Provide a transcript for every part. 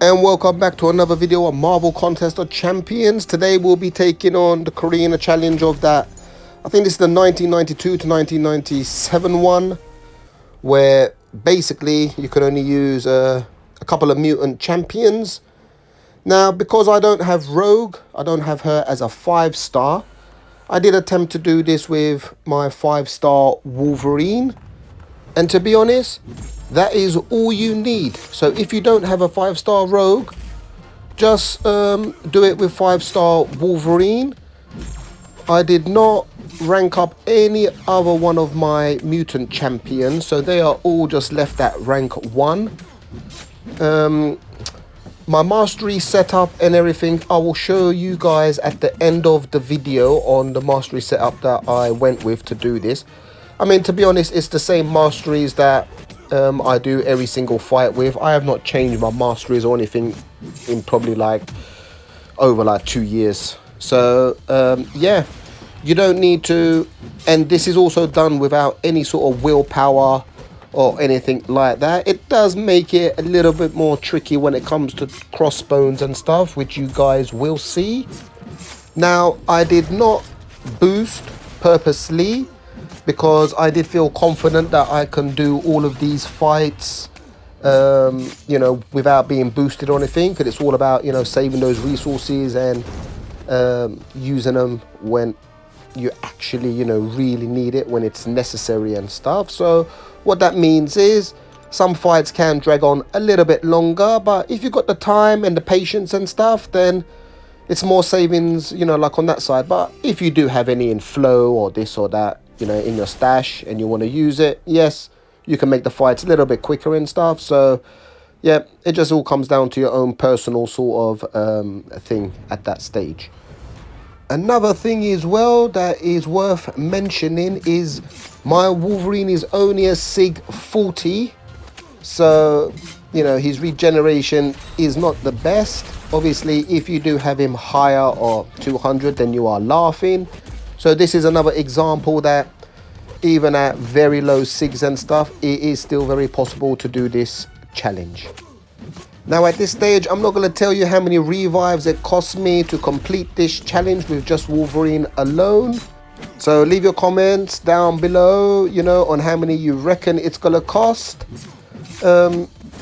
And welcome back to another video on Marvel Contest of Champions. Today we'll be taking on the Carina challenge of that. I think this is the 1992 to 1997 one, where basically you can only use a couple of mutant champions. Now, because I don't have Rogue, I don't have her as a 5-star, I did attempt to do this with my 5-star Wolverine. And to be honest, that is all you need. So if you don't have a 5-star Rogue, just do it with 5-star Wolverine. I did not rank up any other one of my mutant champions, so they are all just left at rank 1. My mastery setup and everything, I will show you guys at the end of the video on the mastery setup that I went with to do this. I mean, to be honest, it's the same masteries that I do every single fight with. I have not changed my masteries or anything in probably over 2 years. So yeah, you don't need to, and this is also done without any sort of willpower or anything like that. It does make it a little bit more tricky when it comes to crossbones and stuff, which you guys will see. Now, I did not boost purposely, because I did feel confident that I can do all of these fights, you know, without being boosted or anything, because it's all about, you know, saving those resources and using them when you actually, you know, really need it, when it's necessary and stuff. So what that means is some fights can drag on a little bit longer, but if you've got the time and the patience and stuff, then it's more savings, you know, like on that side. But if you do have any in flow or this or that, you know, in your stash and you want to use it, yes, you can make the fights a little bit quicker and stuff. So yeah, it just all comes down to your own personal sort of thing at that stage. Another thing as well that is worth mentioning is my Wolverine is only a Sig 40. So, you know, his regeneration is not the best. Obviously, if you do have him higher or 200, then you are laughing. So this is another example that even at very low SIGs and stuff, it is still very possible to do this challenge. Now at this stage, I'm not going to tell you how many revives it cost me to complete this challenge with just Wolverine alone. So leave your comments down below, you know, on how many you reckon it's going to cost.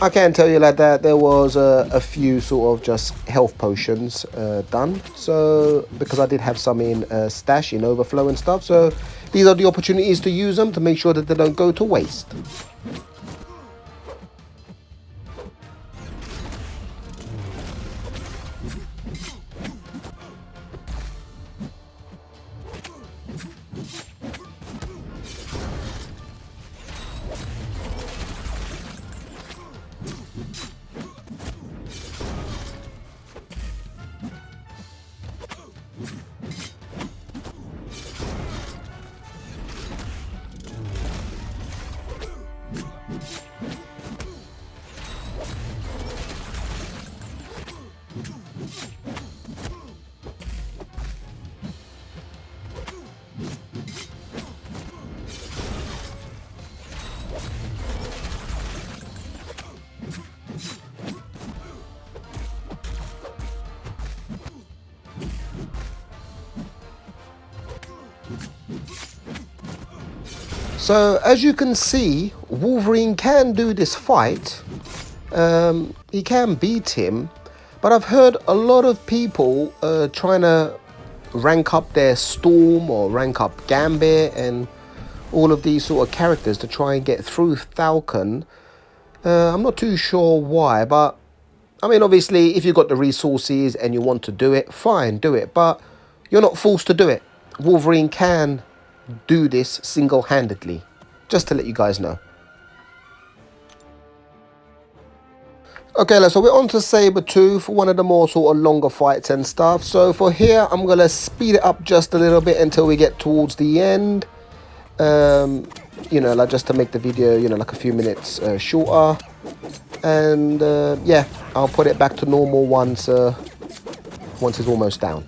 I can tell you like that there was a few sort of just health potions done. So because I did have some in stash, in overflow and stuff. So these are the opportunities to use them to make sure that they don't go to waste. So as you can see, Wolverine can do this fight. He can beat him, but I've heard a lot of people trying to rank up their Storm or rank up Gambit and all of these sort of characters to try and get through Falcon. I'm not too sure why, but I mean, obviously, if you've got the resources and you want to do it, fine, do it. But you're not forced to do it. Wolverine can do this single-handedly, just to let you guys know. Okay, so we're on to Saber 2 for one of the more sort of longer fights and stuff. So for here, I'm going to speed it up just a little bit until we get towards the end. You know, like just to make the video, you know, like a few minutes shorter. And yeah, I'll put it back to normal once it's almost down.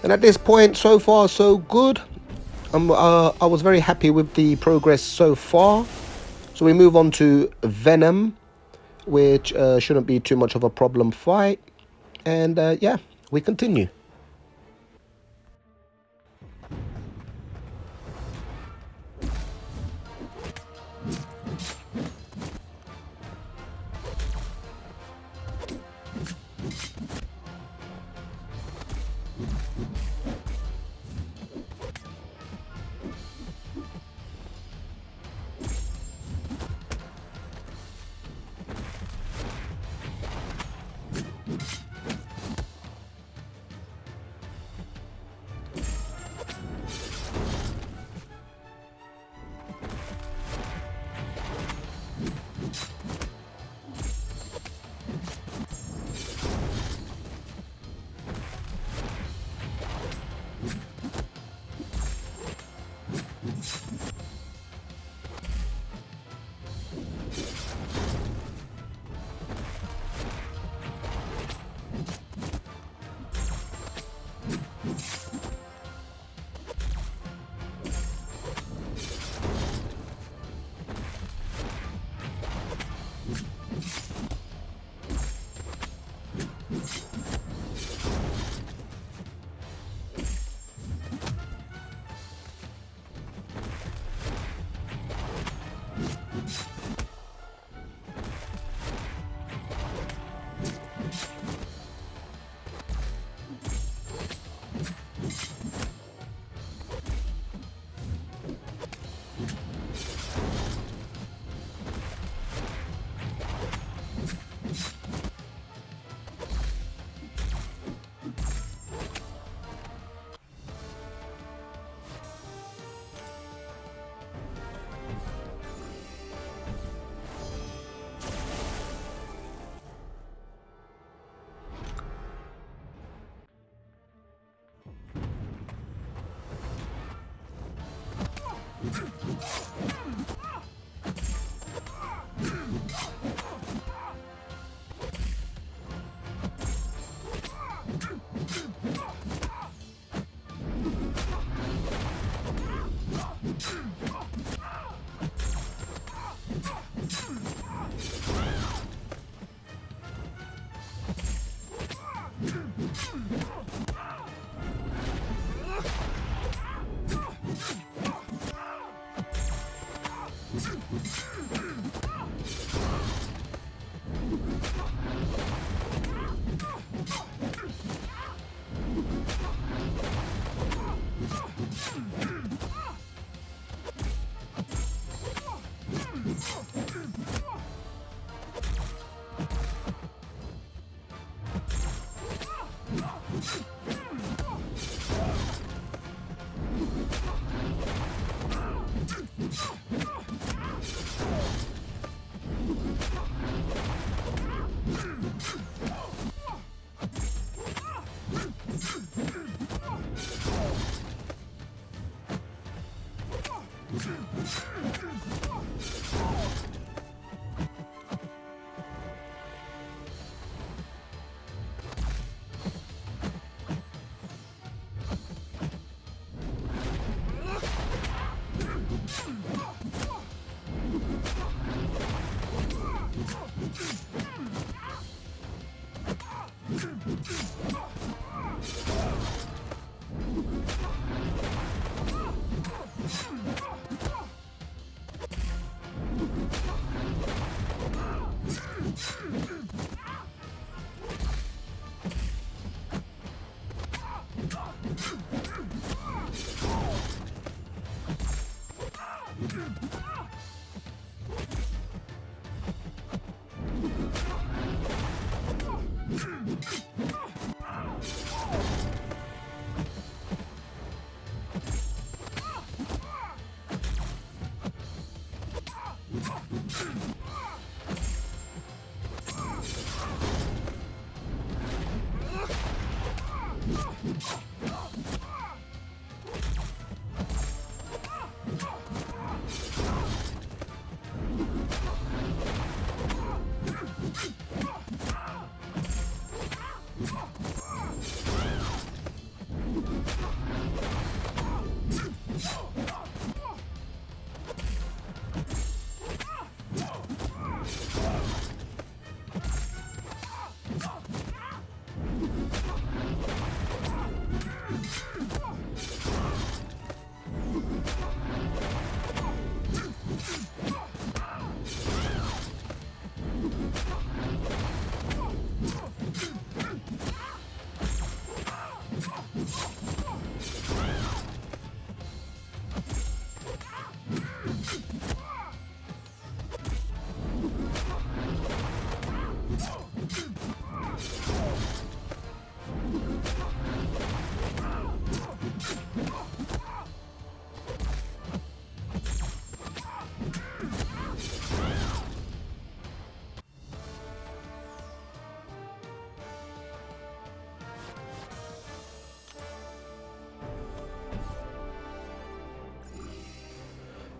And at this point, so far so good. I was very happy with the progress so far. So we move on to Venom, which shouldn't be too much of a problem fight. And yeah, we continue.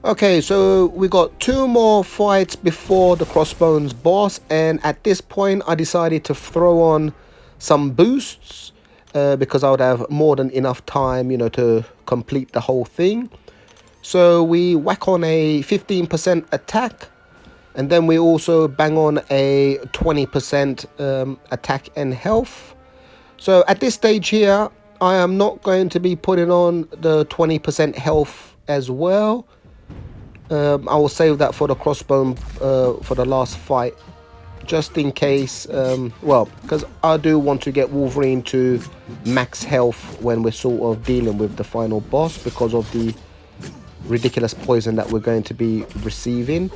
Okay, so we got two more fights before the Crossbones Boss, and at this point I decided to throw on some boosts because I would have more than enough time, you know, to complete the whole thing. So we whack on a 15% attack, and then we also bang on a 20% attack and health. So at this stage here, I am not going to be putting on the 20% health as well. I will save that for the crossbone for the last fight, just in case. Well, because I do want to get Wolverine to max health when we're sort of dealing with the final boss, because of the ridiculous poison that we're going to be receiving.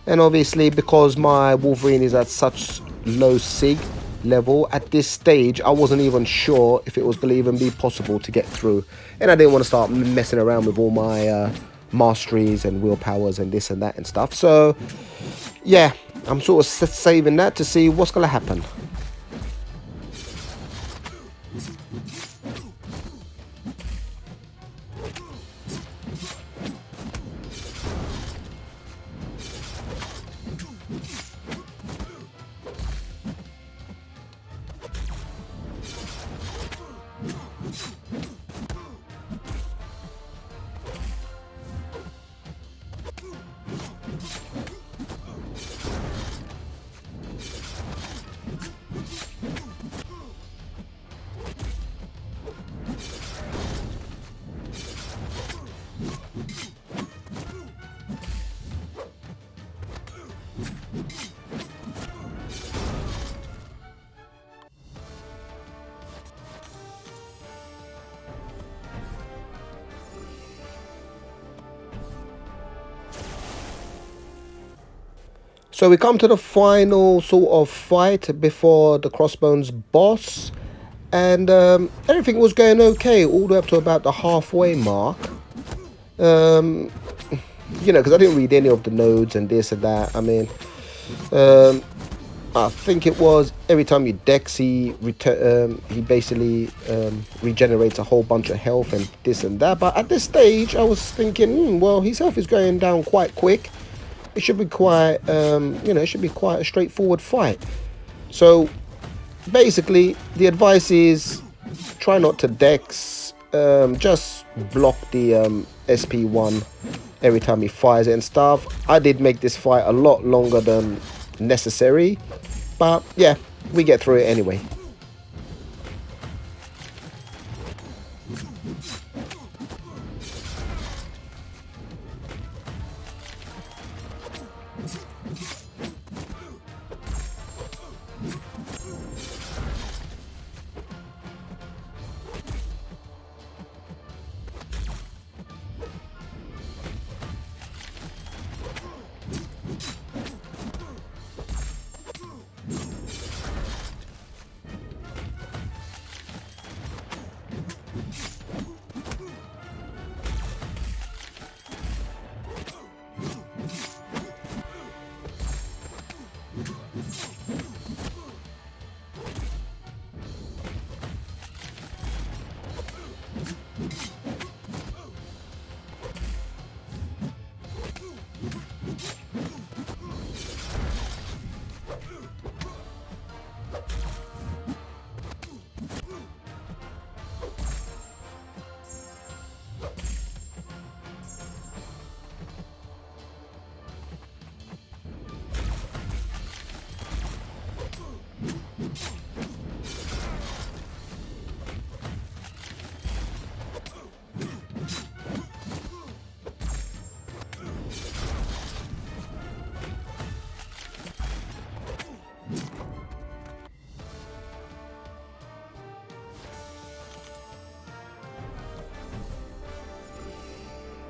And obviously, because my Wolverine is at such low sig level at this stage, I wasn't even sure if it was going to even be possible to get through, and I didn't want to start messing around with all my masteries and willpowers and this and that and stuff. So yeah, I'm sort of saving that to see what's going to happen. So we come to the final sort of fight before the Crossbones Boss, and everything was going okay all the way up to about the halfway mark. You know, because I didn't read any of the nodes and this and that. I mean, I think it was every time you dex, he basically regenerates a whole bunch of health and this and that. But at this stage, I was thinking, well, his health is going down quite quick. It should be quite, you know, it should be quite a straightforward fight. So basically, the advice is try not to dex, just block the SP1 every time he fires it and stuff. I did make this fight a lot longer than necessary, but yeah, we get through it anyway.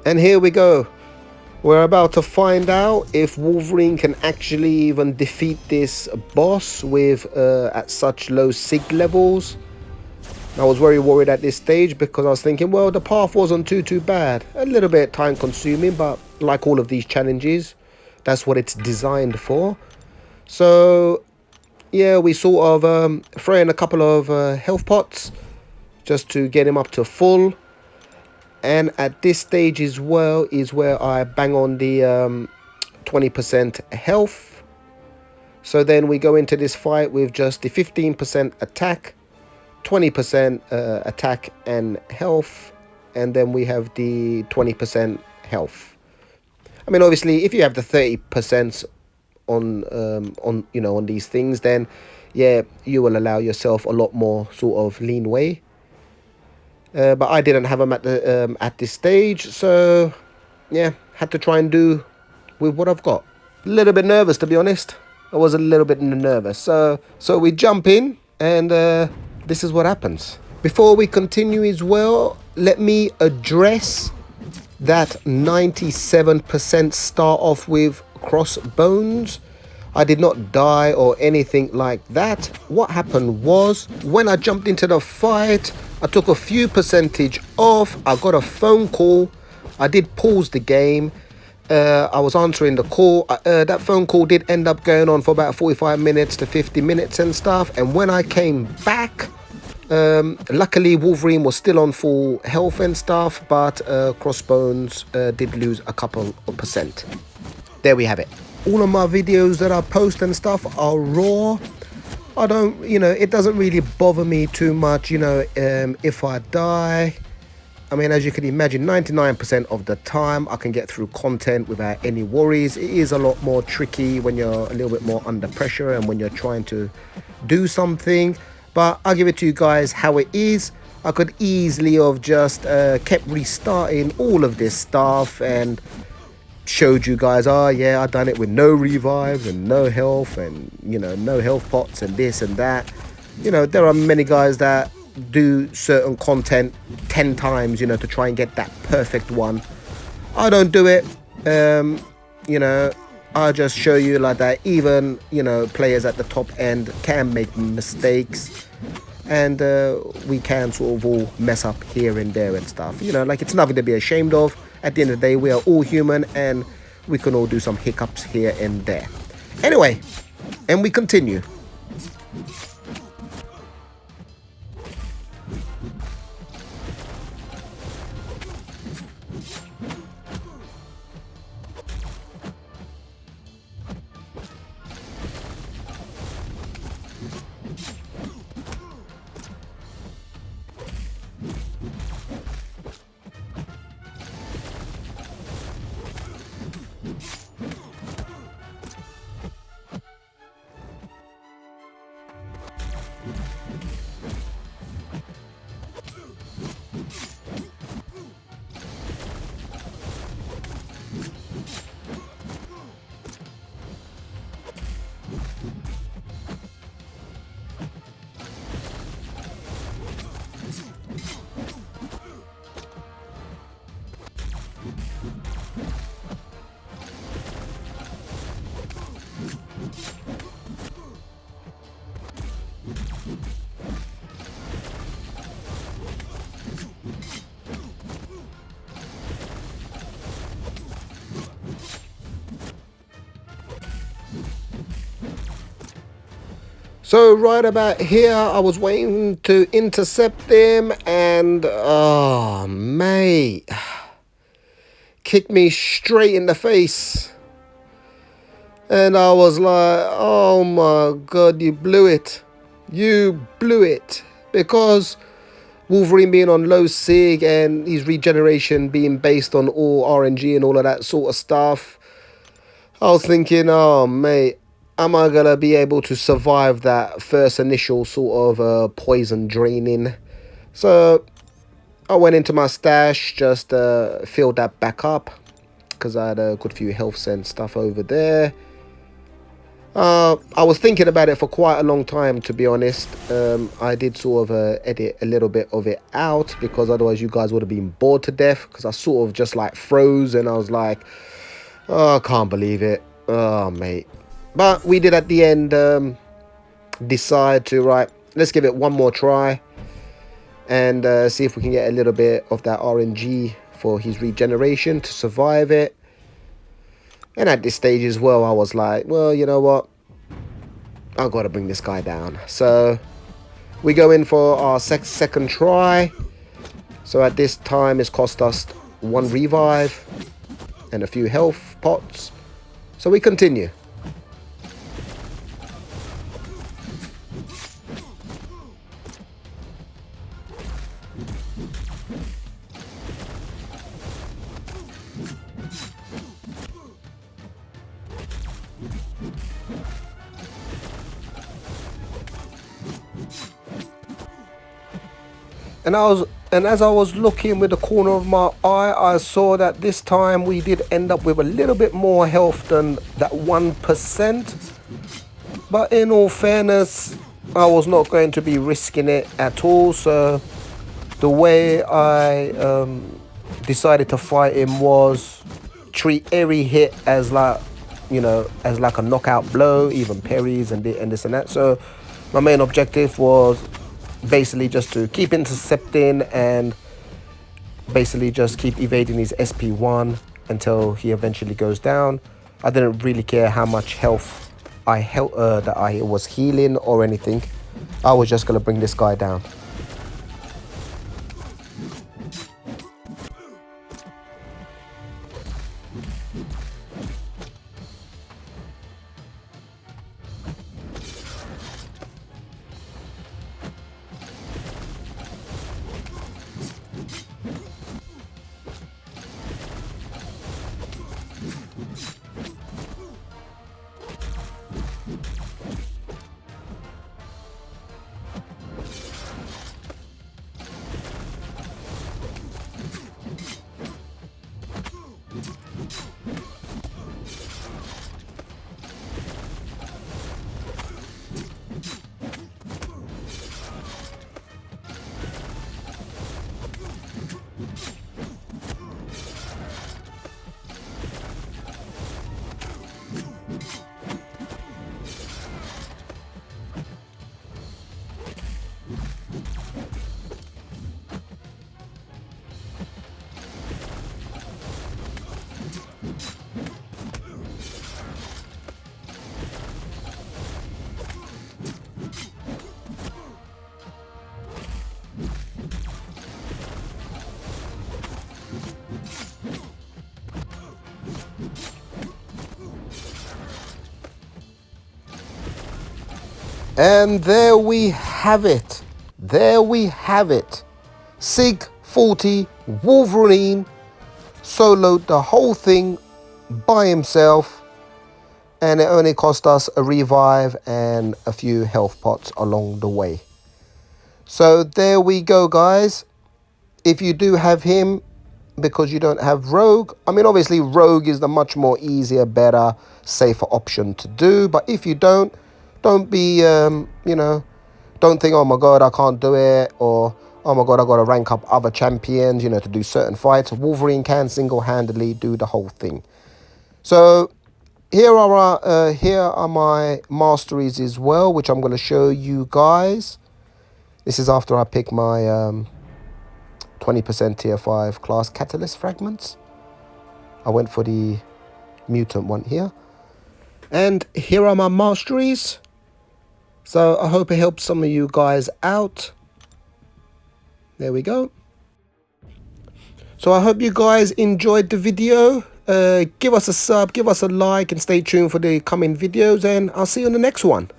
And here we go. We're about to find out if Wolverine can actually even defeat this boss with at such low sig levels. I was very worried at this stage because I was thinking, well, the path wasn't too bad. A little bit time consuming, but like all of these challenges, that's what it's designed for. So yeah, we sort of throw in a couple of health pots just to get him up to full. And at this stage as well is where I bang on the 20% health. So then we go into this fight with just the 15% attack, 20% attack and health, and then we have the 20% health. I mean, obviously, if you have the 30% on you know, on these things, then yeah, you will allow yourself a lot more sort of lean way. But I didn't have them at this stage, so yeah, had to try and do with what I've got. A little bit nervous, to be honest. I was a little bit nervous. So we jump in, and this is what happens. Before we continue as well, let me address that 97% start off with Crossbones. I did not die or anything like that. What happened was, when I jumped into the fight, I took a few percentage off. I got a phone call. I did pause the game. I was answering the call. That phone call did end up going on for about 45 minutes to 50 minutes and stuff. And when I came back, luckily Wolverine was still on full health and stuff, but Crossbones did lose a couple of percent. There we have it. All of my videos that I post and stuff are raw. I don't, you know, it doesn't really bother me too much, you know, if I die. I mean, as you can imagine, 99% of the time I can get through content without any worries. It is a lot more tricky when you're a little bit more under pressure and when you're trying to do something. But I'll give it to you guys how it is. I could easily have just kept restarting all of this stuff and showed you guys, oh yeah, I done it with no revives and no health and, you know, no health pots and this and that. You know, there are many guys that do certain content 10 times, you know, to try and get that perfect one. I don't do it. You know, I just show you like that even, you know, players at the top end can make mistakes, and we can sort of all mess up here and there and stuff. You know, like, it's nothing to be ashamed of. At the end of the day, we are all human, and we can all do some hiccups here and there. Anyway, and we continue. So right about here, I was waiting to intercept him, and oh mate, kicked me straight in the face. And I was like, oh my god, you blew it. You blew it. Because Wolverine being on low sig and his regeneration being based on all RNG and all of that sort of stuff, I was thinking, oh mate, am I going to be able to survive that first initial sort of poison draining? So I went into my stash, just filled that back up, because I had a good few healths and stuff over there. I was thinking about it for quite a long time, to be honest. I did sort of edit a little bit of it out, because otherwise you guys would have been bored to death, because I sort of just like froze and I was like, oh, I can't believe it. Oh mate. But we did at the end decide to, right, let's give it one more try and see if we can get a little bit of that RNG for his regeneration to survive it. And at this stage as well, I was like, well, you know what, I've got to bring this guy down. So we go in for our second try, So at this time it's cost us 1 revive and a few health pots. So we continue. And as I was looking with the corner of my eye, I saw that this time we did end up with a little bit more health than that 1%. But in all fairness, I was not going to be risking it at all. So the way I decided to fight him was treat every hit as like, you know, as like a knockout blow, even parries and this and that. So my main objective was basically just to keep intercepting and basically just keep evading his SP1 until he eventually goes down. I didn't really care how much health that I was healing or anything. I was just gonna bring this guy down. And there we have it. There we have it. Sig 40 Wolverine soloed the whole thing by himself, and it only cost us a revive and a few health pots along the way. So there we go, guys. If you do have him because you don't have Rogue, I mean, obviously Rogue is the much more easier, better, safer option to do. But if you don't be, you know, don't think, oh my God, I can't do it, or oh my God, I got to rank up other champions, you know, to do certain fights. Wolverine can single-handedly do the whole thing. So here are my masteries as well, which I'm going to show you guys. This is after I pick my 20% tier 5 class catalyst fragments. I went for the mutant one here. And here are my masteries. So I hope it helps some of you guys out. There we go. So I hope you guys enjoyed the video. Give us a sub, give us a like, and stay tuned for the coming videos. And I'll see you in the next one.